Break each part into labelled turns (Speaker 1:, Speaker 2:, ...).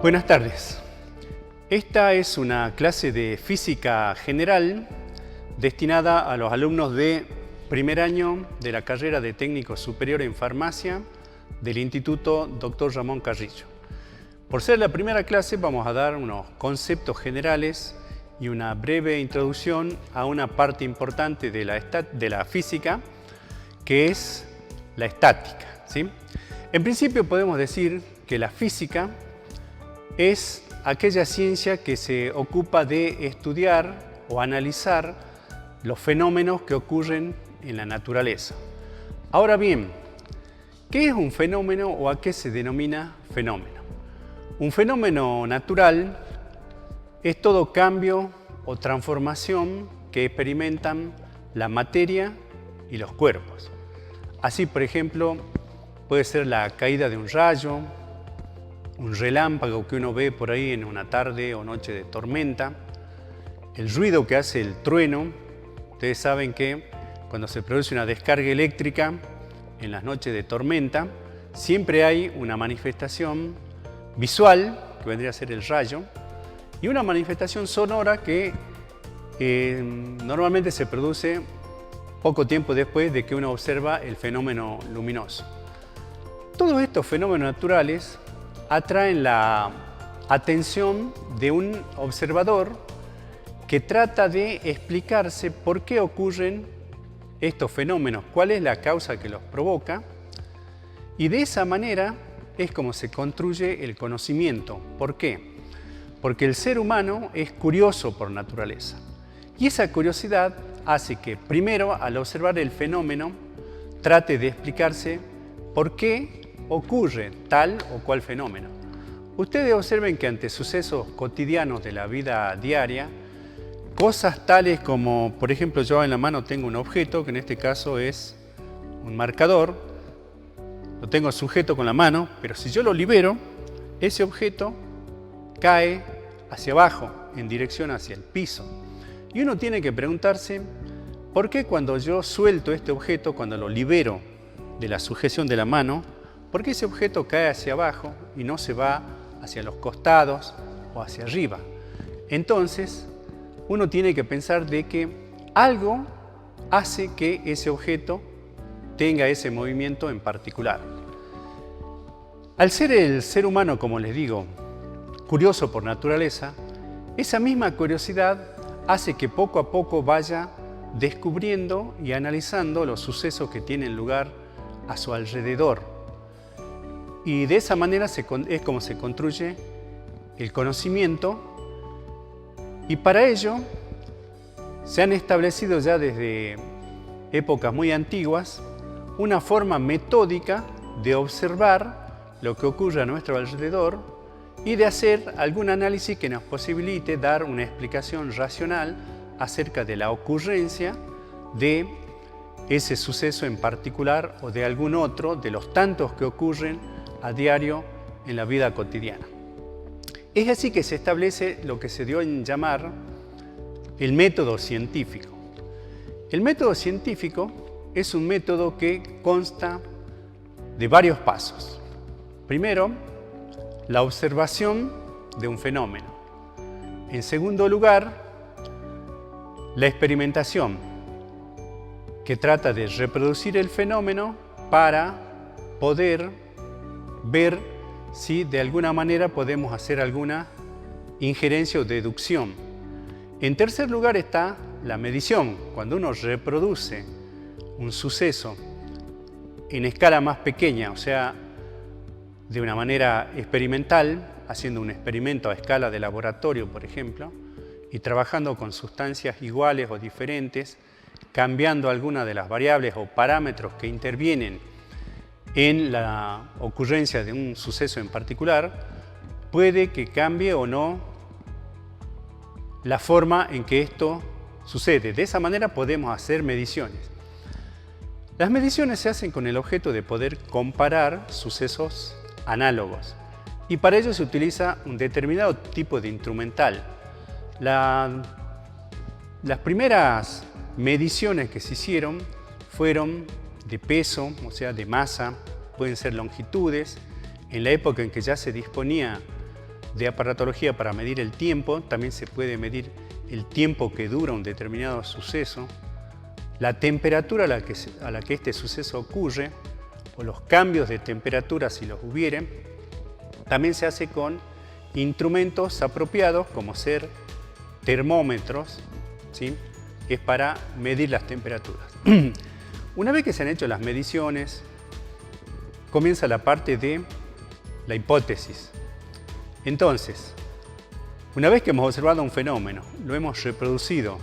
Speaker 1: Buenas tardes. Esta es una clase de física general destinada a los alumnos de primer año de la carrera de técnico superior en farmacia del Instituto Dr. Ramón Carrillo. Por ser la primera clase vamos a dar unos conceptos generales y una breve introducción a una parte importante de la física, que es la estática, ¿sí? En principio podemos decir que la física es aquella ciencia que se ocupa de estudiar o analizar los fenómenos que ocurren en la naturaleza. Ahora bien, ¿qué es un fenómeno o a qué se denomina fenómeno? Un fenómeno natural es todo cambio o transformación que experimentan la materia y los cuerpos. Así, por ejemplo, puede ser la caída de un rayo, un relámpago que uno ve por ahí en una tarde o noche de tormenta, el ruido que hace el trueno. Ustedes saben que cuando se produce una descarga eléctrica en las noches de tormenta, siempre hay una manifestación visual, que vendría a ser el rayo, y una manifestación sonora que normalmente se produce poco tiempo después de que uno observa el fenómeno luminoso. Todos estos fenómenos naturales atraen la atención de un observador que trata de explicarse por qué ocurren estos fenómenos, cuál es la causa que los provoca, y de esa manera es como se construye el conocimiento. ¿Por qué? Porque el ser humano es curioso por naturaleza, y esa curiosidad hace que primero, al observar el fenómeno, trate de explicarse por qué ocurre tal o cual fenómeno. Ustedes observen que ante sucesos cotidianos de la vida diaria, cosas tales como, por ejemplo, yo en la mano tengo un objeto, que en este caso es un marcador, lo tengo sujeto con la mano, pero si yo lo libero, ese objeto cae hacia abajo, en dirección hacia el piso. Y uno tiene que preguntarse, ¿por qué cuando yo suelto este objeto, cuando lo libero de la sujeción de la mano, ¿por qué ese objeto cae hacia abajo y no se va hacia los costados o hacia arriba? Entonces, uno tiene que pensar de que algo hace que ese objeto tenga ese movimiento en particular. Al ser el ser humano, como les digo, curioso por naturaleza, esa misma curiosidad hace que poco a poco vaya descubriendo y analizando los sucesos que tienen lugar a su alrededor. Y de esa manera es como se construye el conocimiento, y para ello se han establecido ya desde épocas muy antiguas una forma metódica de observar lo que ocurre a nuestro alrededor y de hacer algún análisis que nos posibilite dar una explicación racional acerca de la ocurrencia de ese suceso en particular o de algún otro de los tantos que ocurren a diario en la vida cotidiana. Es así que se establece lo que se dio en llamar el método científico. El método científico es un método que consta de varios pasos. Primero, la observación de un fenómeno. En segundo lugar, la experimentación, que trata de reproducir el fenómeno para poder ver si de alguna manera podemos hacer alguna injerencia o deducción. En tercer lugar está la medición, cuando uno reproduce un suceso en escala más pequeña, o sea, de una manera experimental, haciendo un experimento a escala de laboratorio, por ejemplo, y trabajando con sustancias iguales o diferentes, cambiando algunas de las variables o parámetros que intervienen en la ocurrencia de un suceso en particular, puede que cambie o no la forma en que esto sucede. De esa manera podemos hacer mediciones. Las mediciones se hacen con el objeto de poder comparar sucesos análogos, y para ello se utiliza un determinado tipo de instrumental. Las primeras mediciones que se hicieron fueron de peso, o sea, de masa, pueden ser longitudes. En la época en que ya se disponía de aparatología para medir el tiempo, también se puede medir el tiempo que dura un determinado suceso, la temperatura a la que este suceso ocurre, o los cambios de temperatura si los hubiere. También se hace con instrumentos apropiados como ser termómetros, ¿sí? Es para medir las temperaturas. Una vez que se han hecho las mediciones, comienza la parte de la hipótesis. Entonces, una vez que hemos observado un fenómeno, lo hemos reproducido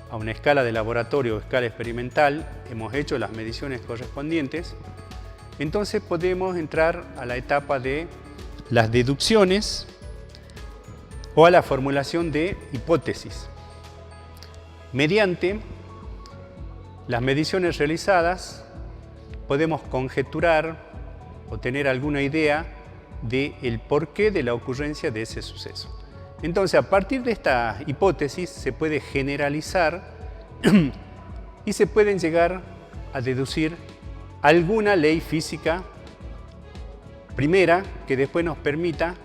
Speaker 1: a una escala de laboratorio o escala experimental, hemos hecho las mediciones correspondientes, entonces podemos entrar a la etapa de las deducciones o a la formulación de hipótesis. Mediante las mediciones realizadas podemos conjeturar o tener alguna idea del porqué de la ocurrencia de ese suceso. Entonces, a partir de esta hipótesis se puede generalizar y se pueden llegar a deducir alguna ley física primera que después nos permita,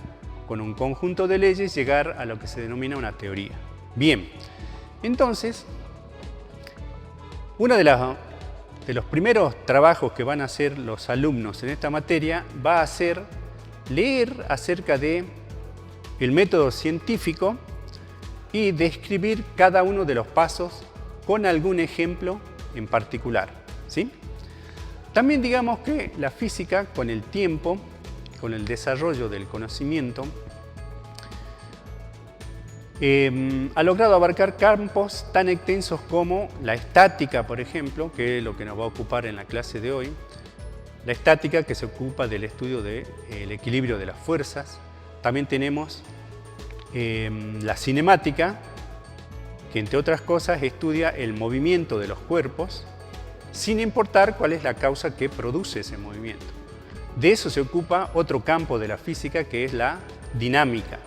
Speaker 1: con un conjunto de leyes, llegar a lo que se denomina una teoría. Bien, entonces, uno de los primeros trabajos que van a hacer los alumnos en esta materia va a ser leer acerca de el método científico y describir cada uno de los pasos con algún ejemplo en particular, ¿sí? También digamos que la física, con el tiempo, con el desarrollo del conocimiento, ha logrado abarcar campos tan extensos como la estática, por ejemplo, que es lo que nos va a ocupar en la clase de hoy. La estática, que se ocupa del estudio del equilibrio de las fuerzas. También tenemos la cinemática, que entre otras cosas estudia el movimiento de los cuerpos, sin importar cuál es la causa que produce ese movimiento. De eso se ocupa otro campo de la física, que es la dinámica.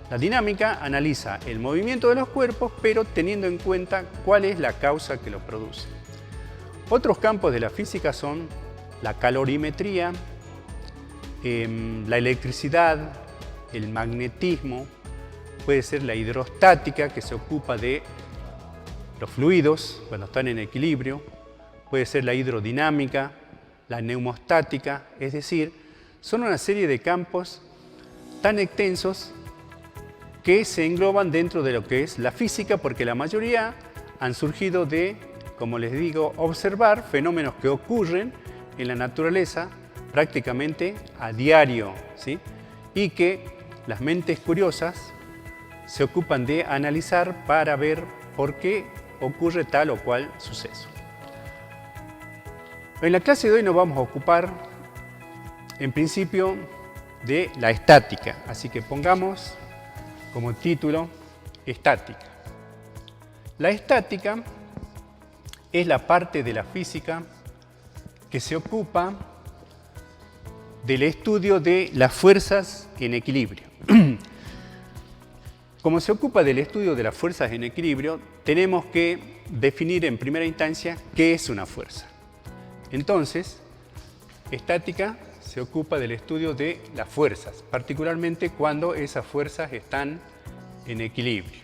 Speaker 1: La dinámica analiza el movimiento de los cuerpos, pero teniendo en cuenta cuál es la causa que lo produce. Otros campos de la física son la calorimetría, la electricidad, el magnetismo, puede ser la hidrostática, que se ocupa de los fluidos cuando están en equilibrio, puede ser la hidrodinámica, la neumostática, es decir, son una serie de campos tan extensos que se engloban dentro de lo que es la física, porque la mayoría han surgido de, como les digo, observar fenómenos que ocurren en la naturaleza prácticamente a diario, ¿sí? Y que las mentes curiosas se ocupan de analizar para ver por qué ocurre tal o cual suceso. En la clase de hoy nos vamos a ocupar, en principio, de la estática, así que pongamos como título estática. La estática es la parte de la física que se ocupa del estudio de las fuerzas en equilibrio. Como se ocupa del estudio de las fuerzas en equilibrio, tenemos que definir en primera instancia qué es una fuerza. Entonces, estática se ocupa del estudio de las fuerzas, particularmente cuando esas fuerzas están en equilibrio.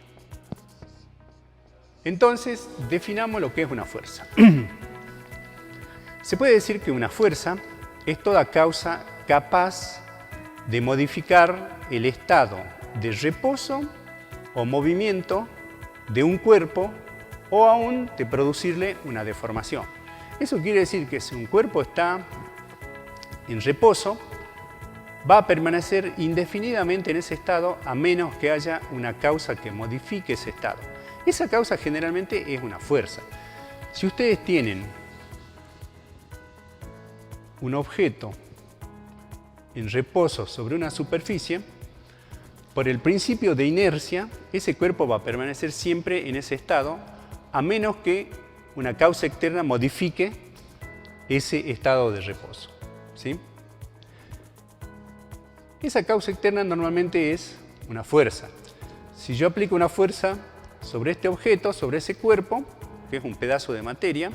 Speaker 1: Entonces, definamos lo que es una fuerza. Se puede decir que una fuerza es toda causa capaz de modificar el estado de reposo o movimiento de un cuerpo o aún de producirle una deformación. Eso quiere decir que si un cuerpo está en reposo, va a permanecer indefinidamente en ese estado a menos que haya una causa que modifique ese estado. Esa causa generalmente es una fuerza. Si ustedes tienen un objeto en reposo sobre una superficie, por el principio de inercia, ese cuerpo va a permanecer siempre en ese estado, a menos que una causa externa modifique ese estado de reposo, ¿sí? Esa causa externa normalmente es una fuerza. Si yo aplico una fuerza sobre este objeto, sobre ese cuerpo, que es un pedazo de materia,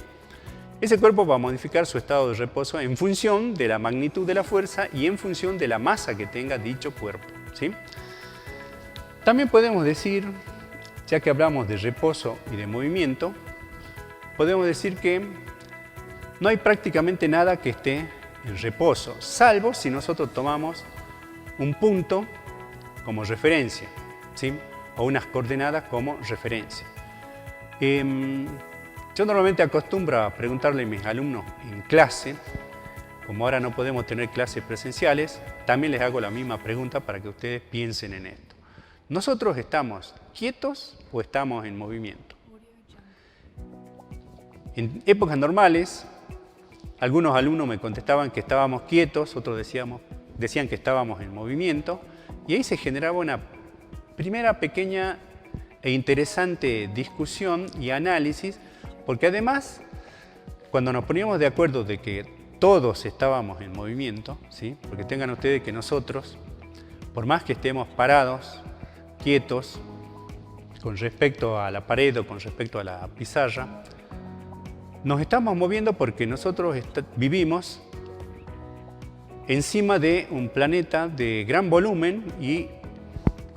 Speaker 1: ese cuerpo va a modificar su estado de reposo en función de la magnitud de la fuerza y en función de la masa que tenga dicho cuerpo, ¿sí? También podemos decir, ya que hablamos de reposo y de movimiento, podemos decir que no hay prácticamente nada que esté en reposo, salvo si nosotros tomamos un punto como referencia, ¿sí? O unas coordenadas como referencia. Yo normalmente acostumbro a preguntarle a mis alumnos en clase, como ahora no podemos tener clases presenciales, también les hago la misma pregunta para que ustedes piensen en esto. ¿Nosotros estamos quietos o estamos en movimiento? En épocas normales, algunos alumnos me contestaban que estábamos quietos, otros decían que estábamos en movimiento, y ahí se generaba una primera pequeña e interesante discusión y análisis, porque además, cuando nos poníamos de acuerdo de que todos estábamos en movimiento, ¿sí? Porque tengan ustedes que nosotros, por más que estemos parados, quietos, con respecto a la pared o con respecto a la pizarra, nos estamos moviendo porque nosotros vivimos encima de un planeta de gran volumen y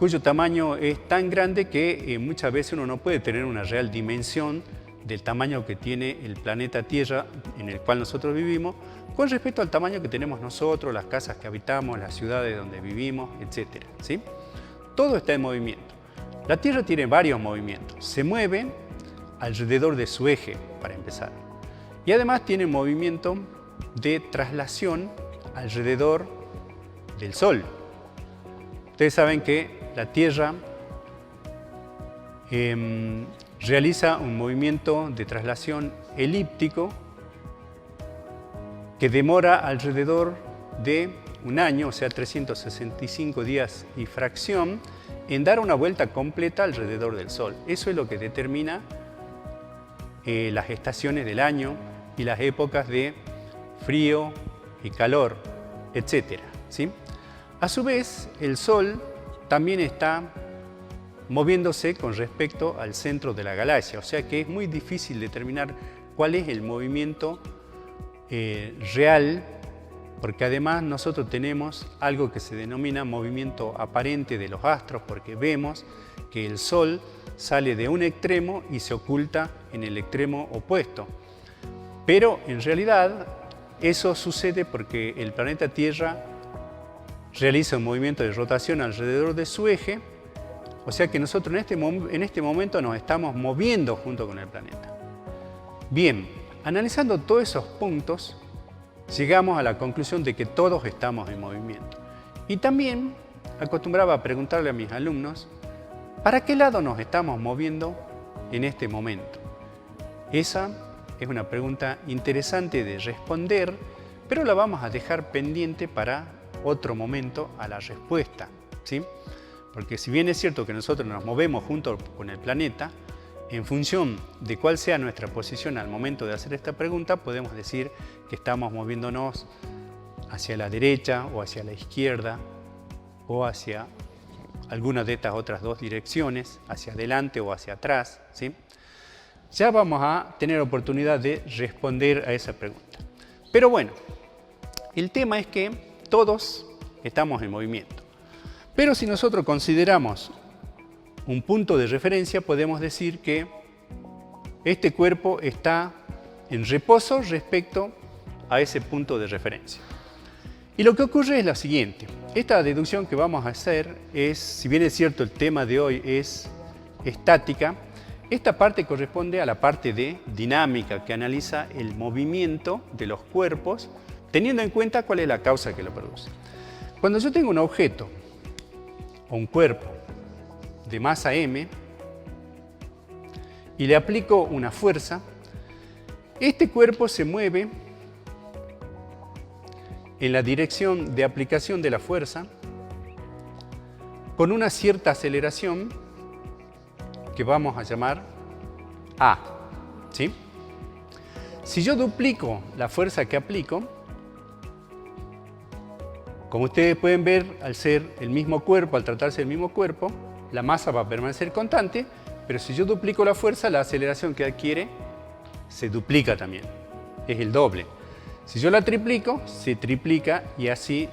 Speaker 1: cuyo tamaño es tan grande que muchas veces uno no puede tener una real dimensión del tamaño que tiene el planeta Tierra en el cual nosotros vivimos con respecto al tamaño que tenemos nosotros, las casas que habitamos, las ciudades donde vivimos, etc. ¿Sí? Todo está en movimiento. La Tierra tiene varios movimientos. Se mueve alrededor de su eje, para empezar. Y además tiene movimiento de traslación alrededor del Sol. Ustedes saben que la Tierra realiza un movimiento de traslación elíptico que demora alrededor de un año, o sea, 365 días y fracción, en dar una vuelta completa alrededor del Sol. Eso es lo que determina las estaciones del año y las épocas de frío y calor, etc. ¿Sí? A su vez, el Sol también está moviéndose con respecto al centro de la galaxia, o sea que es muy difícil determinar cuál es el movimiento real, porque además nosotros tenemos algo que se denomina movimiento aparente de los astros, porque vemos que el Sol sale de un extremo y se oculta en el extremo opuesto. Pero en realidad eso sucede porque el planeta Tierra realiza un movimiento de rotación alrededor de su eje, o sea que nosotros en este momento nos estamos moviendo junto con el planeta. Bien, analizando todos esos puntos, llegamos a la conclusión de que todos estamos en movimiento. Y también acostumbraba a preguntarle a mis alumnos, ¿para qué lado nos estamos moviendo en este momento? Esa es una pregunta interesante de responder, pero la vamos a dejar pendiente para otro momento a la respuesta, ¿sí? Porque si bien es cierto que nosotros nos movemos junto con el planeta, en función de cuál sea nuestra posición al momento de hacer esta pregunta, podemos decir que estamos moviéndonos hacia la derecha o hacia la izquierda o hacia alguna de estas otras dos direcciones, hacia adelante o hacia atrás, ¿sí? Ya vamos a tener oportunidad de responder a esa pregunta. Pero bueno, el tema es que todos estamos en movimiento. Pero si nosotros consideramos un punto de referencia, podemos decir que este cuerpo está en reposo respecto a ese punto de referencia. Y lo que ocurre es lo siguiente. Esta deducción que vamos a hacer es, si bien es cierto el tema de hoy es estática, esta parte corresponde a la parte de dinámica que analiza el movimiento de los cuerpos, teniendo en cuenta cuál es la causa que lo produce. Cuando yo tengo un objeto o un cuerpo de masa m y le aplico una fuerza, este cuerpo se mueve en la dirección de aplicación de la fuerza con una cierta aceleración que vamos a llamar A, ¿sí? Si yo duplico la fuerza que aplico, como ustedes pueden ver, al ser el mismo cuerpo, al tratarse del mismo cuerpo, la masa va a permanecer constante, pero si yo duplico la fuerza, la aceleración que adquiere se duplica también, es el doble. Si yo la triplico, se triplica y así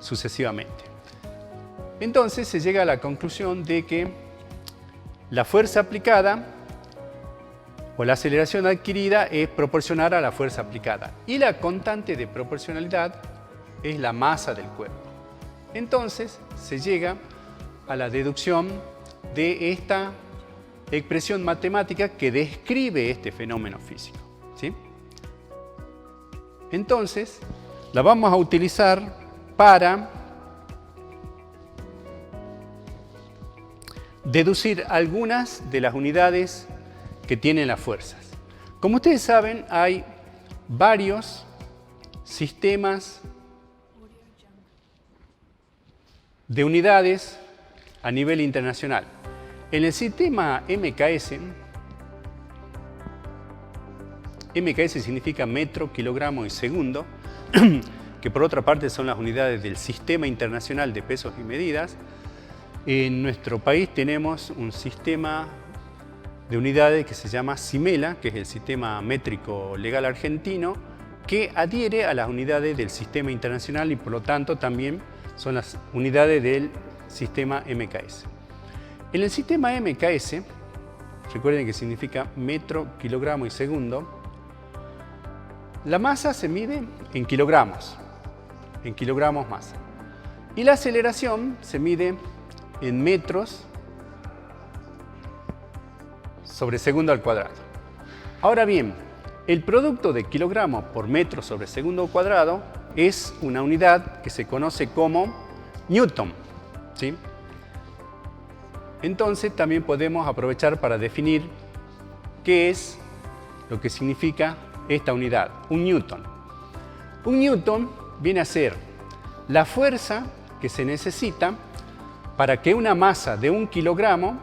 Speaker 1: sucesivamente. Entonces se llega a la conclusión de que la fuerza aplicada o la aceleración adquirida es proporcional a la fuerza aplicada y la constante de proporcionalidad es la masa del cuerpo. Entonces se llega a la deducción de esta expresión matemática que describe este fenómeno físico, ¿sí? Entonces la vamos a utilizar para deducir algunas de las unidades que tienen las fuerzas. Como ustedes saben, hay varios sistemas de unidades a nivel internacional. En el sistema MKS, MKS significa metro, kilogramo y segundo, que por otra parte son las unidades del Sistema Internacional de Pesos y Medidas. En nuestro país tenemos un sistema de unidades que se llama SIMELA, que es el Sistema Métrico Legal Argentino, que adhiere a las unidades del Sistema Internacional y por lo tanto también son las unidades del sistema MKS. En el sistema MKS, recuerden que significa metro, kilogramo y segundo, la masa se mide en kilogramos masa. Y la aceleración se mide en metros sobre segundo al cuadrado. Ahora bien, el producto de kilogramo por metro sobre segundo al cuadrado es una unidad que se conoce como Newton, ¿sí? Entonces también podemos aprovechar para definir qué es lo que significa esta unidad, un Newton. Un Newton viene a ser la fuerza que se necesita para que una masa de 1 kilogramo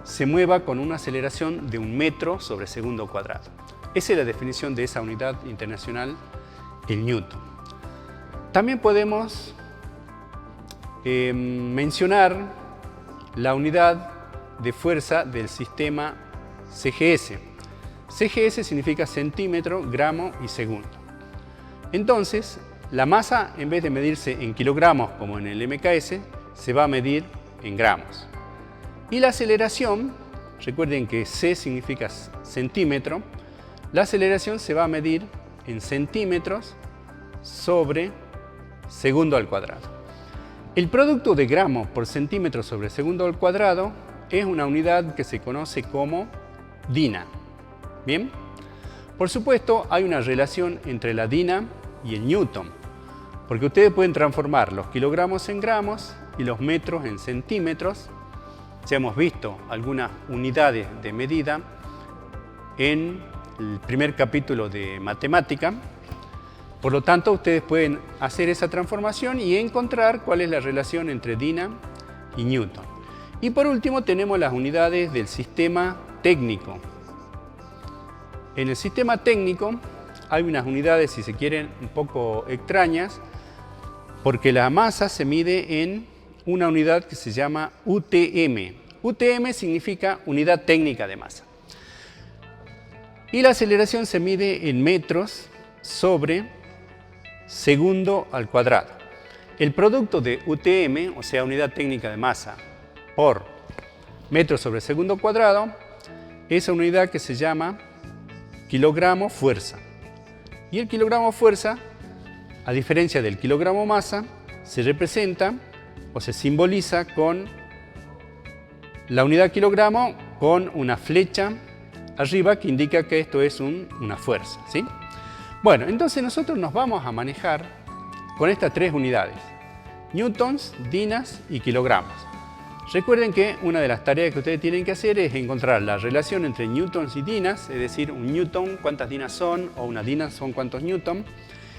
Speaker 1: se mueva con una aceleración de 1 metro sobre segundo cuadrado. Esa es la definición de esa unidad internacional, el Newton. También podemos mencionar la unidad de fuerza del sistema CGS. CGS significa centímetro, gramo y segundo. Entonces, la masa, en vez de medirse en kilogramos como en el MKS, se va a medir en gramos. Y la aceleración, recuerden que C significa centímetro, la aceleración se va a medir en centímetros sobre segundo al cuadrado. El producto de gramos por centímetro sobre segundo al cuadrado es una unidad que se conoce como DINA. ¿Bien? Por supuesto, hay una relación entre la DINA y el Newton, porque ustedes pueden transformar los kilogramos en gramos y los metros en centímetros. Ya hemos visto algunas unidades de medida en el primer capítulo de matemática. Por lo tanto, ustedes pueden hacer esa transformación y encontrar cuál es la relación entre DINA y Newton. Y por último tenemos las unidades del sistema técnico. En el sistema técnico hay unas unidades, si se quieren, un poco extrañas, porque la masa se mide en una unidad que se llama UTM. UTM significa unidad técnica de masa. Y la aceleración se mide en metros sobre segundo al cuadrado. El producto de UTM, o sea, unidad técnica de masa, por metro sobre segundo cuadrado, es una unidad que se llama kilogramo fuerza. Y el kilogramo fuerza, a diferencia del kilogramo masa, se representa o se simboliza con la unidad kilogramo con una flecha arriba que indica que esto es una fuerza, ¿sí? Bueno, entonces nosotros nos vamos a manejar con estas tres unidades: newtons, dinas y kilogramos. Recuerden que una de las tareas que ustedes tienen que hacer es encontrar la relación entre newtons y dinas, es decir, un newton cuántas dinas son o una dina son cuántos newton,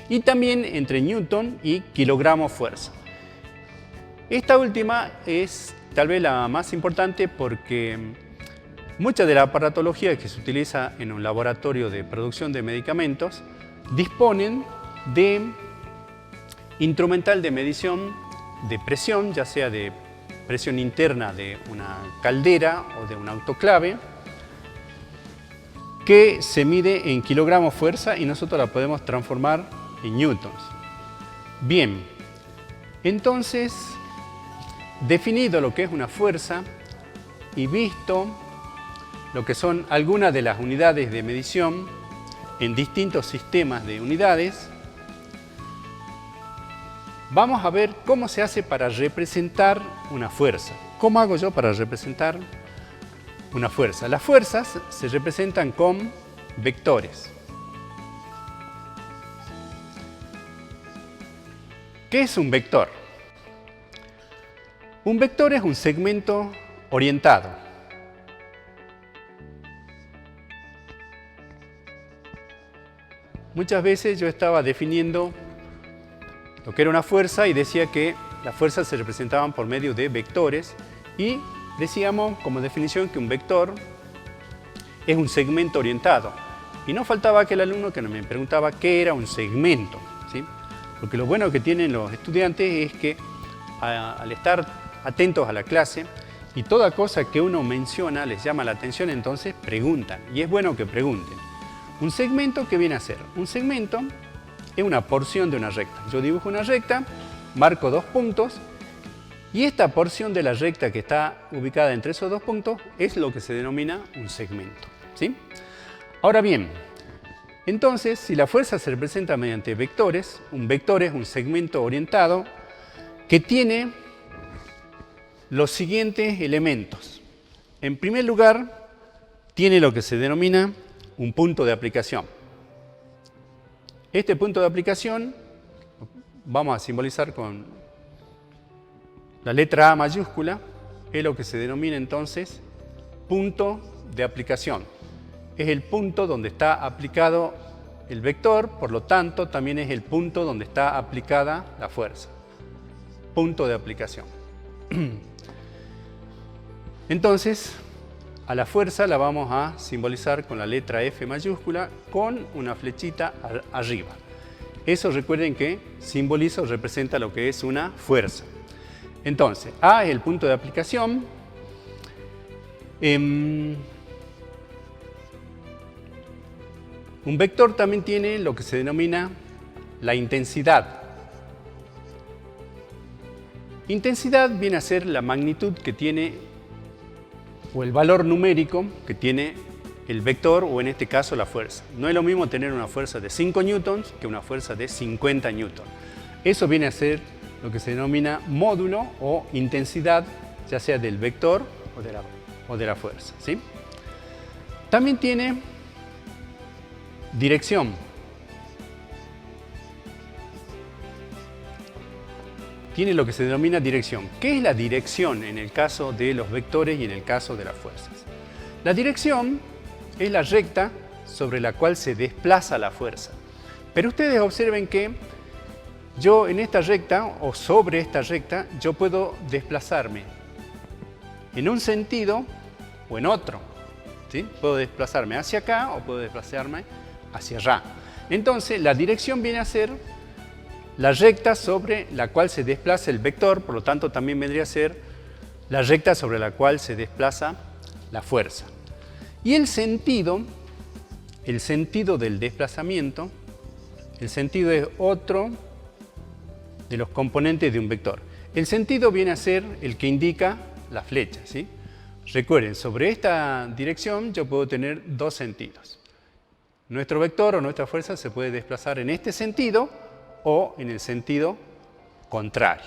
Speaker 1: y también entre newton y kilogramo fuerza. Esta última es tal vez la más importante porque mucha de la aparatología que se utiliza en un laboratorio de producción de medicamentos disponen de instrumental de medición de presión, ya sea de presión interna de una caldera o de un autoclave, que se mide en kilogramos fuerza y nosotros la podemos transformar en newtons. Bien, entonces definido lo que es una fuerza y visto lo que son algunas de las unidades de medición en distintos sistemas de unidades, vamos a ver cómo se hace para representar una fuerza. ¿Cómo hago yo para representar una fuerza? Las fuerzas se representan con vectores. ¿Qué es un vector? Un vector es un segmento orientado. Muchas veces yo estaba definiendo lo que era una fuerza y decía que las fuerzas se representaban por medio de vectores y decíamos como definición que un vector es un segmento orientado. Y no faltaba aquel alumno que me preguntaba qué era un segmento, ¿sí? Porque lo bueno que tienen los estudiantes es que al estar atentos a la clase y toda cosa que uno menciona les llama la atención, entonces preguntan. Y es bueno que pregunten. ¿Un segmento qué viene a ser? Un segmento es una porción de una recta. Yo dibujo una recta, marco 2 puntos y esta porción de la recta que está ubicada entre esos 2 puntos es lo que se denomina un segmento, ¿sí? Ahora bien, entonces si la fuerza se representa mediante vectores, un vector es un segmento orientado que tiene los siguientes elementos. En primer lugar, tiene lo que se denomina un punto de aplicación. Este punto de aplicación vamos a simbolizar con la letra A mayúscula, es lo que se denomina entonces punto de aplicación. Es el punto donde está aplicado el vector, por lo tanto también es el punto donde está aplicada la fuerza. Punto de aplicación. Entonces, a la fuerza la vamos a simbolizar con la letra F mayúscula con una flechita arriba. Eso recuerden que simboliza o representa lo que es una fuerza. Entonces, A es el punto de aplicación. Un vector también tiene lo que se denomina la intensidad. Intensidad viene a ser la magnitud que tiene o el valor numérico que tiene el vector o en este caso la fuerza. No es lo mismo tener una fuerza de 5 newtons que una fuerza de 50 newtons. Eso viene a ser lo que se denomina módulo o intensidad, ya sea del vector o de la fuerza, ¿sí? También tiene dirección. Tiene lo que se denomina dirección. ¿Qué es la dirección en el caso de los vectores y en el caso de las fuerzas? La dirección es la recta sobre la cual se desplaza la fuerza. Pero ustedes observen que yo en esta recta o sobre esta recta yo puedo desplazarme en un sentido o en otro, ¿sí? Puedo desplazarme hacia acá o puedo desplazarme hacia allá. Entonces la dirección viene a ser la recta sobre la cual se desplaza el vector, por lo tanto también vendría a ser la recta sobre la cual se desplaza la fuerza. Y el sentido del desplazamiento, el sentido es otro de los componentes de un vector. El sentido viene a ser el que indica la flecha, ¿sí? Recuerden, sobre esta dirección yo puedo tener dos sentidos. Nuestro vector o nuestra fuerza se puede desplazar en este sentido o en el sentido contrario.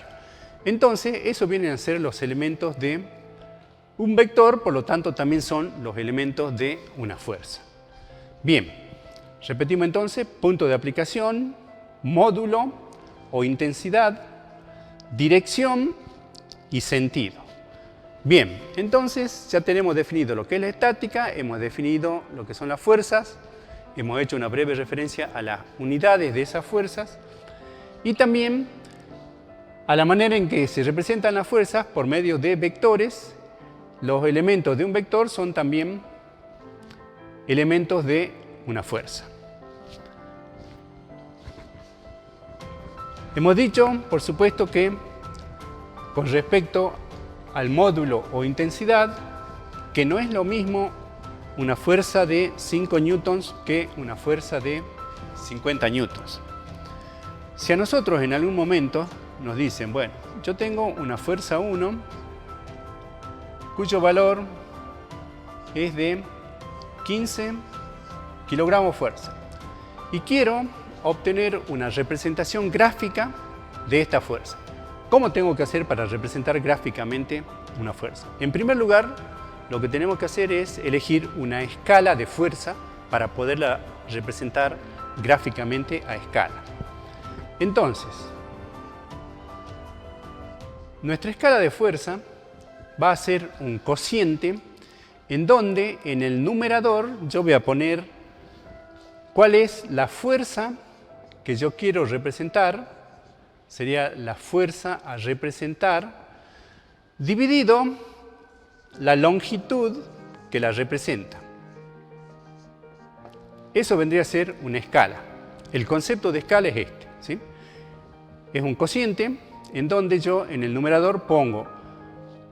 Speaker 1: Entonces, eso vienen a ser los elementos de un vector, por lo tanto también son los elementos de una fuerza. Bien, repetimos entonces, punto de aplicación, módulo o intensidad, dirección y sentido. Bien, entonces ya tenemos definido lo que es la estática, hemos definido lo que son las fuerzas, hemos hecho una breve referencia a las unidades de esas fuerzas y también a la manera en que se representan las fuerzas por medio de vectores. Los elementos de un vector son también elementos de una fuerza. Hemos dicho, por supuesto, que con respecto al módulo o intensidad, que no es lo mismo una fuerza de 5 newtons que una fuerza de 50 newtons. Si a nosotros en algún momento nos dicen, bueno, yo tengo una fuerza 1 cuyo valor es de 15 kilogramos fuerza. Y quiero obtener una representación gráfica de esta fuerza. ¿Cómo tengo que hacer para representar gráficamente una fuerza? En primer lugar, lo que tenemos que hacer es elegir una escala de fuerza para poderla representar gráficamente a escala. Entonces, nuestra escala de fuerza va a ser un cociente en donde en el numerador yo voy a poner cuál es la fuerza que yo quiero representar, sería la fuerza a representar, dividido la longitud que la representa. Eso vendría a ser una escala. El concepto de escala es este, ¿sí? Es un cociente en donde yo en el numerador pongo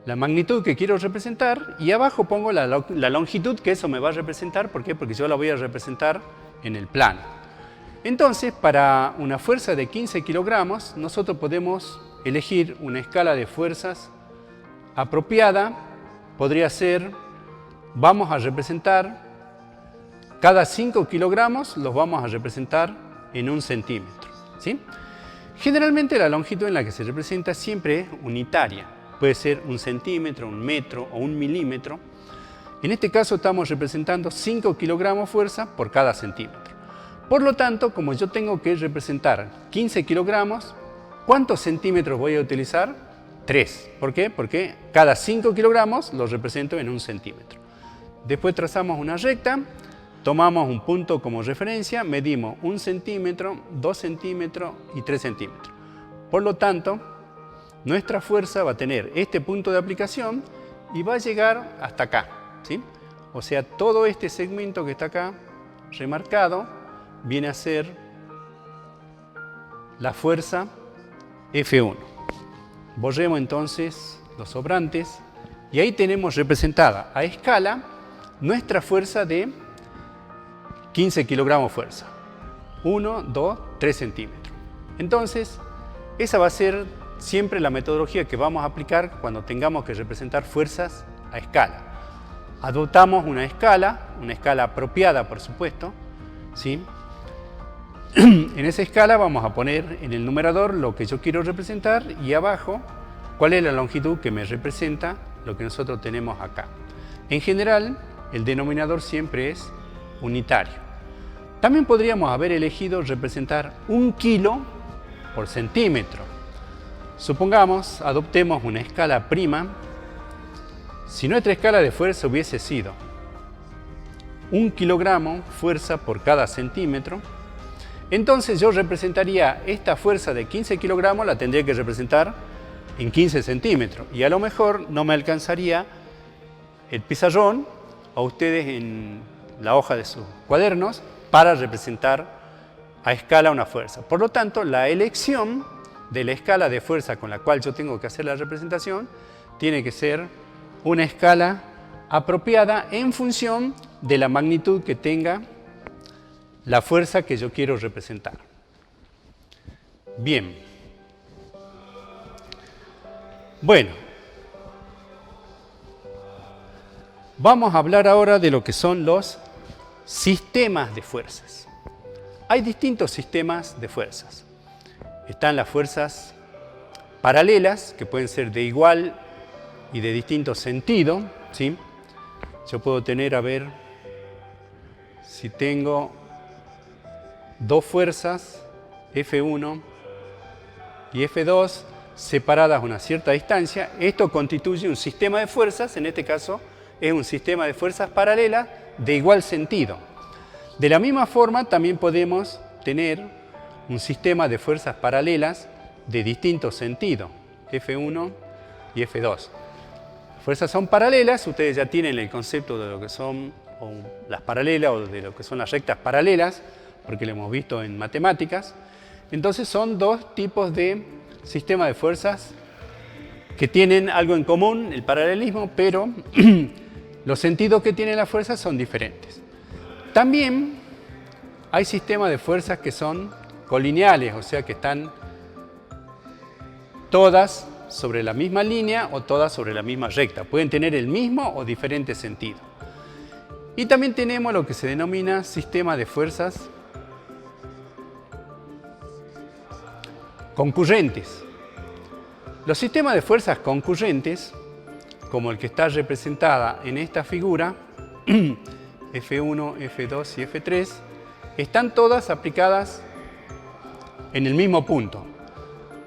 Speaker 1: la magnitud que quiero representar y abajo pongo la longitud que eso me va a representar. ¿Por qué? Porque yo la voy a representar en el plano. Entonces, para una fuerza de 15 kilogramos, nosotros podemos elegir una escala de fuerzas apropiada. Podría ser, vamos a representar cada 5 kilogramos, los vamos a representar en 1 centímetro, ¿sí? Generalmente la longitud en la que se representa siempre es unitaria. Puede ser 1 centímetro, 1 metro o 1 milímetro. En este caso estamos representando 5 kilogramos fuerza por cada centímetro. Por lo tanto, como yo tengo que representar 15 kilogramos, ¿cuántos centímetros voy a utilizar? 3. ¿Por qué? Porque cada 5 kilogramos los represento en 1 centímetro. Después trazamos una recta, tomamos un punto como referencia, medimos 1 centímetro, 2 centímetros y 3 centímetros. Por lo tanto, nuestra fuerza va a tener este punto de aplicación y va a llegar hasta acá, ¿sí? O sea, todo este segmento que está acá remarcado viene a ser la fuerza F1. Borremos entonces los sobrantes y ahí tenemos representada a escala nuestra fuerza de 15 kilogramos fuerza. 1, 2, 3 centímetros. Entonces, esa va a ser siempre la metodología que vamos a aplicar cuando tengamos que representar fuerzas a escala. Adoptamos una escala apropiada, por supuesto, ¿sí? En esa escala vamos a poner en el numerador lo que yo quiero representar y abajo cuál es la longitud que me representa lo que nosotros tenemos acá. En general, el denominador siempre es unitario. También podríamos haber elegido representar 1 kilo por centímetro. Supongamos, adoptemos una escala prima. Si nuestra escala de fuerza hubiese sido 1 kilogramo fuerza por cada centímetro, entonces yo representaría esta fuerza de 15 kilogramos, la tendría que representar en 15 centímetros. Y a lo mejor no me alcanzaría el pizarrón a ustedes en la hoja de sus cuadernos para representar a escala una fuerza. Por lo tanto, la elección de la escala de fuerza con la cual yo tengo que hacer la representación tiene que ser una escala apropiada en función de la magnitud que tenga la fuerza que yo quiero representar. Bien. Bueno. Vamos a hablar ahora de lo que son los sistemas de fuerzas. Hay distintos sistemas de fuerzas. Están las fuerzas paralelas, que pueden ser de igual y de distinto sentido, ¿sí? Yo puedo tener, a ver, si tengo dos fuerzas, F1 y F2, separadas a una cierta distancia, esto constituye un sistema de fuerzas, en este caso es un sistema de fuerzas paralelas de igual sentido. De la misma forma, también podemos tener un sistema de fuerzas paralelas de distinto sentido, F1 y F2. Las fuerzas son paralelas, ustedes ya tienen el concepto de lo que son las paralelas o de lo que son las rectas paralelas, porque lo hemos visto en matemáticas. Entonces son dos tipos de sistemas de fuerzas que tienen algo en común, el paralelismo, pero los sentidos que tienen las fuerzas son diferentes. También hay sistemas de fuerzas que son colineales, o sea que están todas sobre la misma línea o todas sobre la misma recta. Pueden tener el mismo o diferente sentido. Y también tenemos lo que se denomina sistema de fuerzas concurrentes. Los sistemas de fuerzas concurrentes, como el que está representada en esta figura, F1, F2 y F3, están todas aplicadas en el mismo punto.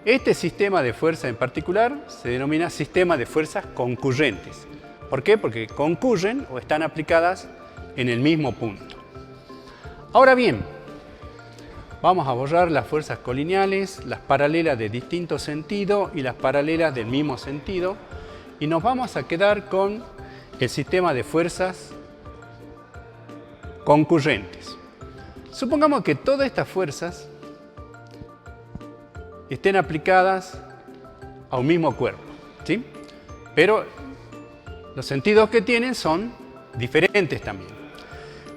Speaker 1: Este sistema de fuerza en particular se denomina sistema de fuerzas concurrentes. ¿Por qué? Porque concurren o están aplicadas en el mismo punto. Ahora bien, vamos a borrar las fuerzas colineales, las paralelas de distinto sentido y las paralelas del mismo sentido, y nos vamos a quedar con el sistema de fuerzas concurrentes. Supongamos que todas estas fuerzas estén aplicadas a un mismo cuerpo, ¿sí? Pero los sentidos que tienen son diferentes también.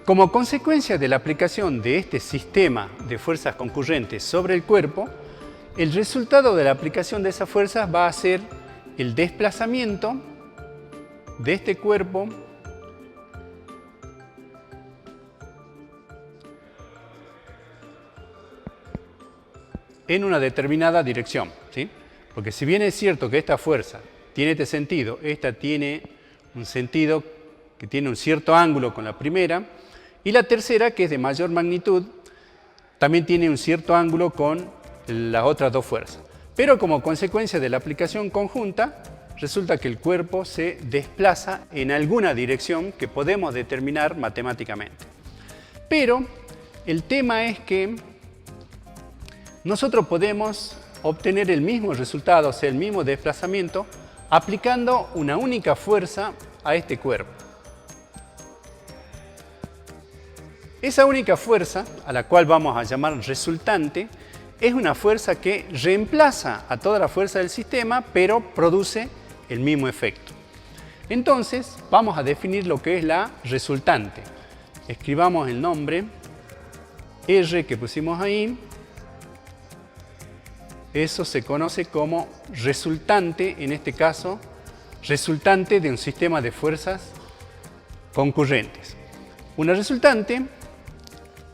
Speaker 1: Como consecuencia de la aplicación de este sistema de fuerzas concurrentes sobre el cuerpo, el resultado de la aplicación de esas fuerzas va a ser el desplazamiento de este cuerpo en una determinada dirección, ¿sí? Porque si bien es cierto que esta fuerza tiene este sentido, esta tiene un sentido que tiene un cierto ángulo con la primera, y la tercera, que es de mayor magnitud, también tiene un cierto ángulo con las otras dos fuerzas. Pero como consecuencia de la aplicación conjunta, resulta que el cuerpo se desplaza en alguna dirección que podemos determinar matemáticamente. Pero el tema es que nosotros podemos obtener el mismo resultado, o sea, el mismo desplazamiento, aplicando una única fuerza a este cuerpo. Esa única fuerza, a la cual vamos a llamar resultante, es una fuerza que reemplaza a toda la fuerza del sistema, pero produce el mismo efecto. Entonces, vamos a definir lo que es la resultante. Escribamos el nombre R que pusimos ahí. Eso se conoce como resultante, en este caso, resultante de un sistema de fuerzas concurrentes. Una resultante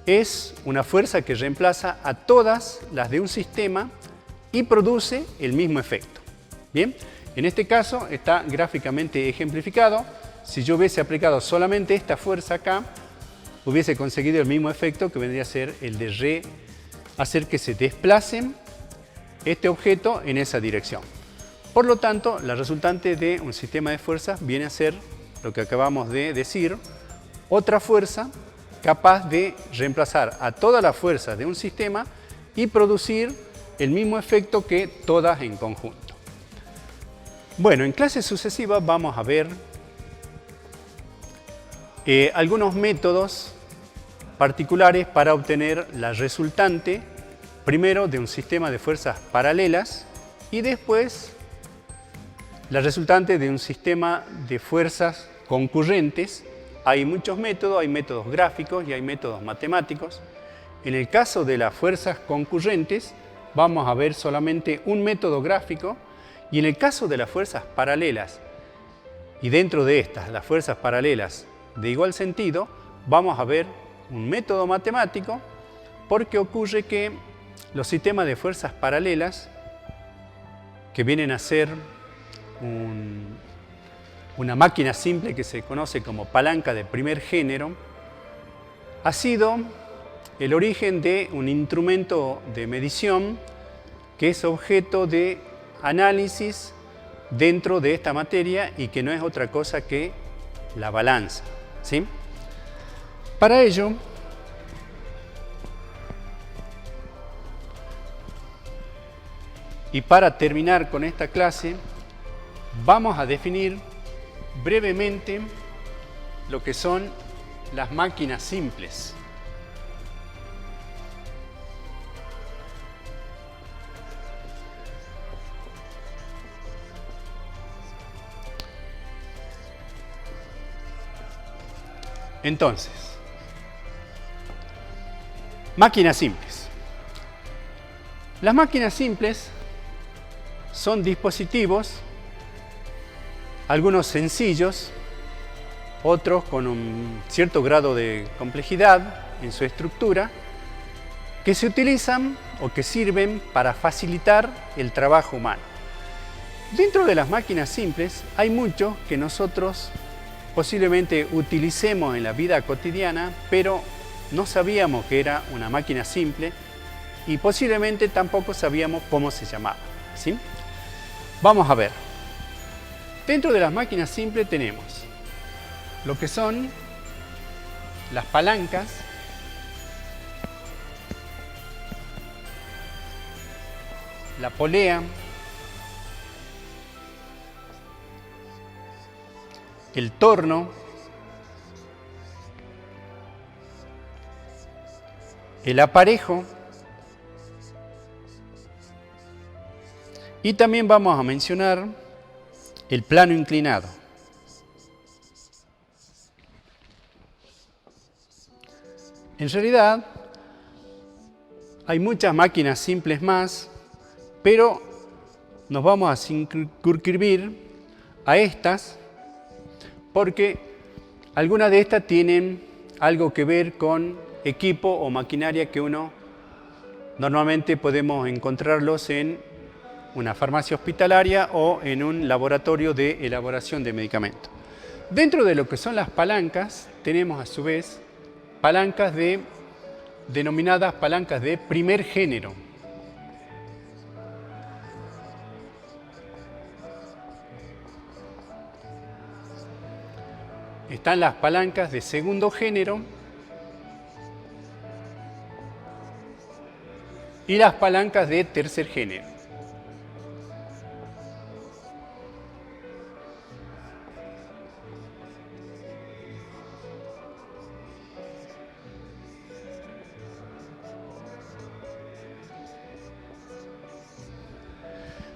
Speaker 1: es una fuerza que reemplaza a todas las de un sistema y produce el mismo efecto. Bien, en este caso está gráficamente ejemplificado. Si yo hubiese aplicado solamente esta fuerza acá, hubiese conseguido el mismo efecto, que vendría a ser el de hacer que se desplacen este objeto en esa dirección. Por lo tanto, la resultante de un sistema de fuerzas viene a ser lo que acabamos de decir, otra fuerza capaz de reemplazar a todas las fuerzas de un sistema y producir el mismo efecto que todas en conjunto. Bueno, en clases sucesivas vamos a ver algunos métodos particulares para obtener la resultante, primero de un sistema de fuerzas paralelas y después la resultante de un sistema de fuerzas concurrentes. Hay muchos métodos, hay métodos gráficos y hay métodos matemáticos. En el caso de las fuerzas concurrentes vamos a ver solamente un método gráfico, y en el caso de las fuerzas paralelas y dentro de estas las fuerzas paralelas de igual sentido, vamos a ver un método matemático, porque ocurre que los sistemas de fuerzas paralelas, que vienen a ser una máquina simple que se conoce como palanca de primer género, ha sido el origen de un instrumento de medición que es objeto de análisis dentro de esta materia y que no es otra cosa que la balanza, ¿sí? Para ello, y para terminar con esta clase, vamos a definir brevemente lo que son las máquinas simples. Entonces, máquinas simples. Las máquinas simples son dispositivos, algunos sencillos, otros con un cierto grado de complejidad en su estructura, que se utilizan o que sirven para facilitar el trabajo humano. Dentro de las máquinas simples hay muchos que nosotros posiblemente utilicemos en la vida cotidiana, pero no sabíamos que era una máquina simple y posiblemente tampoco sabíamos cómo se llamaba, ¿sí? Vamos a ver. Dentro de las máquinas simples tenemos lo que son las palancas, la polea, el torno, el aparejo, y también vamos a mencionar el plano inclinado. En realidad, hay muchas máquinas simples más, pero nos vamos a circunscribir a estas porque algunas de estas tienen algo que ver con equipo o maquinaria que uno normalmente podemos encontrarlos en una farmacia hospitalaria o en un laboratorio de elaboración de medicamentos. Dentro de lo que son las palancas, tenemos a su vez palancas denominadas palancas de primer género. Están las palancas de segundo género y las palancas de tercer género.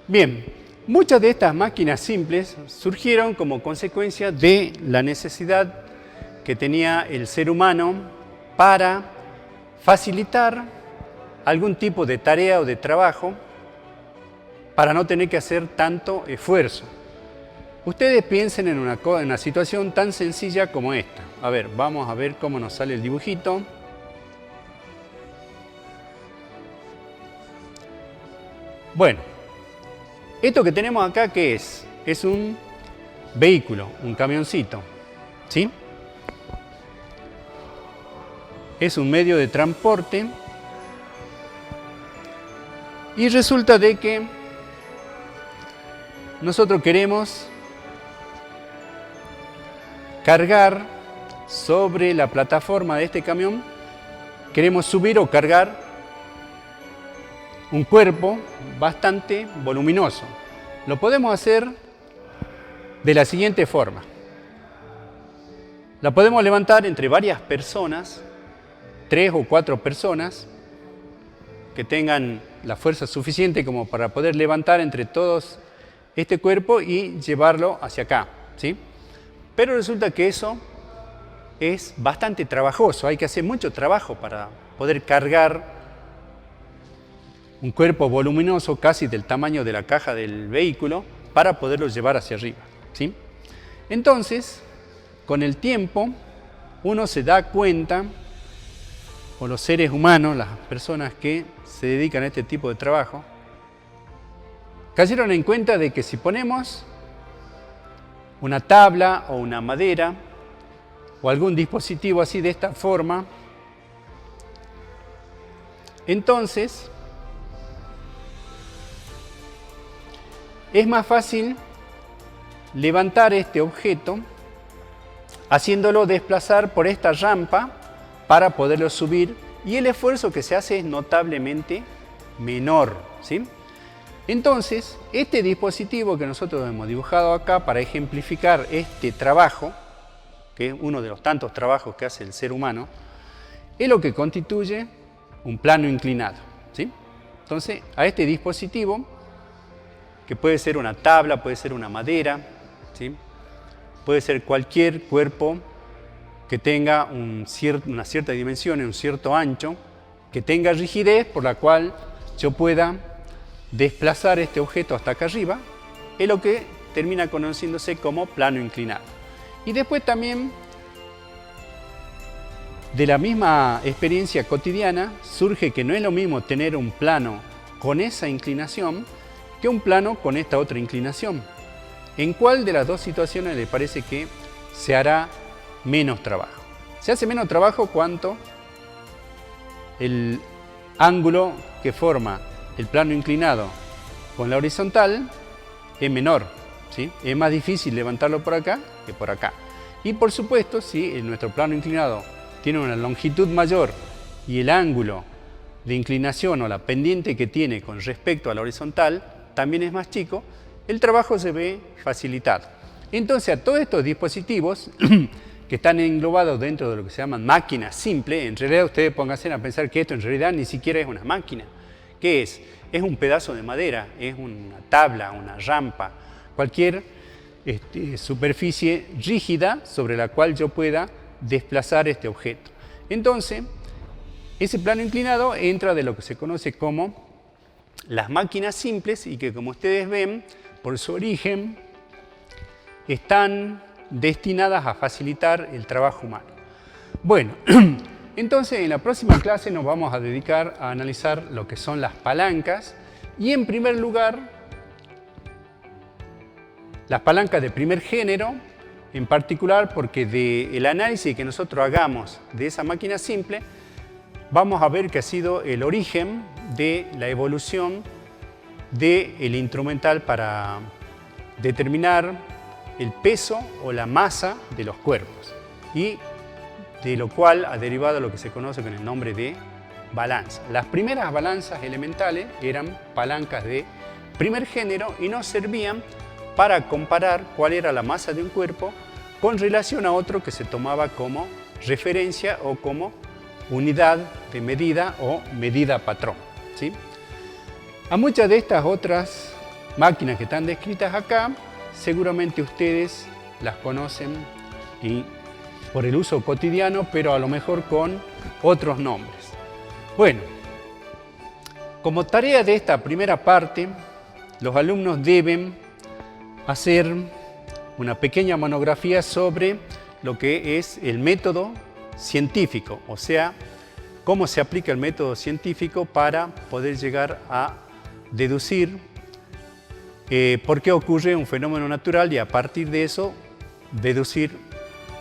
Speaker 1: Bien, muchas de estas máquinas simples surgieron como consecuencia de la necesidad que tenía el ser humano para facilitar algún tipo de tarea o de trabajo para no tener que hacer tanto esfuerzo. Ustedes piensen en una situación tan sencilla como esta. A ver, vamos a ver cómo nos sale el dibujito. Bueno, esto que tenemos acá, ¿qué es? Es un vehículo, un camioncito, ¿sí? Es un medio de transporte y resulta de que nosotros queremos cargar sobre la plataforma de este camión, queremos subir o cargar un cuerpo bastante voluminoso. Lo podemos hacer de la siguiente forma. La podemos levantar entre varias personas, 3 o 4 personas, que tengan la fuerza suficiente como para poder levantar entre todos este cuerpo y llevarlo hacia acá, ¿sí? Pero resulta que eso es bastante trabajoso, hay que hacer mucho trabajo para poder cargar un cuerpo voluminoso casi del tamaño de la caja del vehículo para poderlo llevar hacia arriba, ¿sí? Entonces, con el tiempo, uno se da cuenta, o los seres humanos, las personas que se dedican a este tipo de trabajo, cayeron en cuenta de que si ponemos una tabla o una madera o algún dispositivo así de esta forma, entonces es más fácil levantar este objeto haciéndolo desplazar por esta rampa para poderlo subir y el esfuerzo que se hace es notablemente menor, ¿sí? Entonces, este dispositivo que nosotros hemos dibujado acá para ejemplificar este trabajo, que es uno de los tantos trabajos que hace el ser humano, es lo que constituye un plano inclinado, ¿sí? Entonces, a este dispositivo, que puede ser una tabla, puede ser una madera, ¿sí? Puede ser cualquier cuerpo que tenga una cierta dimensión, un cierto ancho, que tenga rigidez por la cual yo pueda desplazar este objeto hasta acá arriba, es lo que termina conociéndose como plano inclinado. Y después también, de la misma experiencia cotidiana, surge que no es lo mismo tener un plano con esa inclinación que un plano con esta otra inclinación. ¿En cuál de las dos situaciones le parece que se hará menos trabajo? Se hace menos trabajo cuando el ángulo que forma el plano inclinado con la horizontal es menor, ¿sí? Es más difícil levantarlo por acá que por acá. Y por supuesto, si nuestro plano inclinado tiene una longitud mayor y el ángulo de inclinación o la pendiente que tiene con respecto a la horizontal también es más chico, el trabajo se ve facilitado. Entonces, a todos estos dispositivos que están englobados dentro de lo que se llaman máquinas simples, en realidad ustedes pónganse a pensar que esto en realidad ni siquiera es una máquina. ¿Qué es? Es un pedazo de madera, es una tabla, una rampa, cualquier superficie rígida sobre la cual yo pueda desplazar este objeto. Entonces, ese plano inclinado entra de lo que se conoce como las máquinas simples y que, como ustedes ven, por su origen, están destinadas a facilitar el trabajo humano. Bueno, entonces en la próxima clase nos vamos a dedicar a analizar lo que son las palancas y, en primer lugar, las palancas de primer género, en particular porque del análisis que nosotros hagamos de esa máquina simple, vamos a ver que ha sido el origen de la evolución del instrumental para determinar el peso o la masa de los cuerpos, y de lo cual ha derivado lo que se conoce con el nombre de balanza. Las primeras balanzas elementales eran palancas de primer género y nos servían para comparar cuál era la masa de un cuerpo con relación a otro que se tomaba como referencia o como unidad de medida o medida patrón, ¿sí? A muchas de estas otras máquinas que están descritas acá, seguramente ustedes las conocen y por el uso cotidiano, pero a lo mejor con otros nombres. Bueno, como tarea de esta primera parte, los alumnos deben hacer una pequeña monografía sobre lo que es el método científico, o sea, cómo se aplica el método científico para poder llegar a deducir por qué ocurre un fenómeno natural y a partir de eso deducir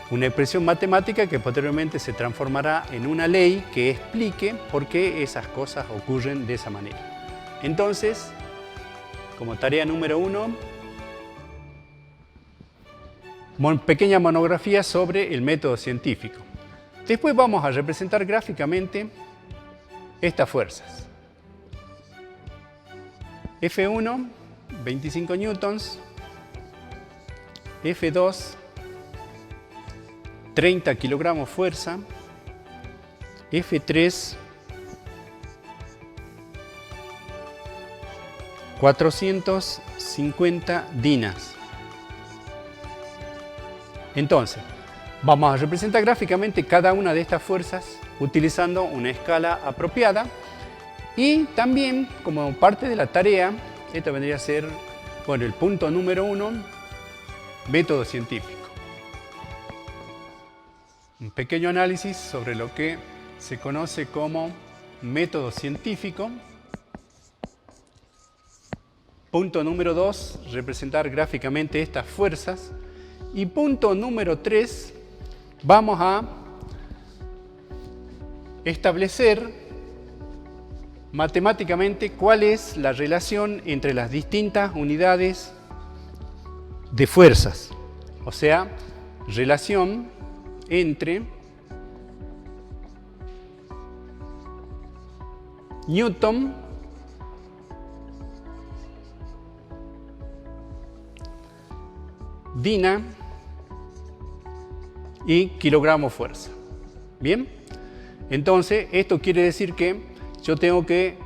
Speaker 1: una expresión matemática que posteriormente se transformará en una ley que explique por qué esas cosas ocurren de esa manera. Entonces, como tarea número 1, pequeña monografía sobre el método científico. Después vamos a representar gráficamente estas fuerzas. F1, 25 newtons, F2, 30 kilogramos fuerza, F3, 450 dinas. Entonces, vamos a representar gráficamente cada una de estas fuerzas utilizando una escala apropiada y también, como parte de la tarea, esto vendría a ser, bueno, el punto número 1, método científico. Un pequeño análisis sobre lo que se conoce como método científico. Punto número 2, representar gráficamente estas fuerzas. Y punto número 3, vamos a establecer matemáticamente cuál es la relación entre las distintas unidades de fuerzas. O sea, relación entre Newton Dina y kilogramo fuerza. ¿Bien? Entonces, esto quiere decir que yo tengo que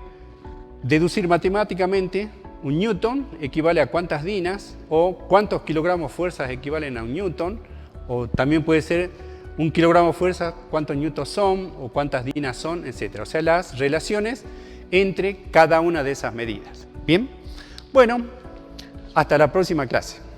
Speaker 1: deducir matemáticamente un newton equivale a cuántas dinas, o cuántos kilogramos fuerzas equivalen a un newton, o también puede ser un kilogramo fuerza, cuántos newtons son, o cuántas dinas son, etc. O sea, las relaciones entre cada una de esas medidas. Bien, bueno, hasta la próxima clase.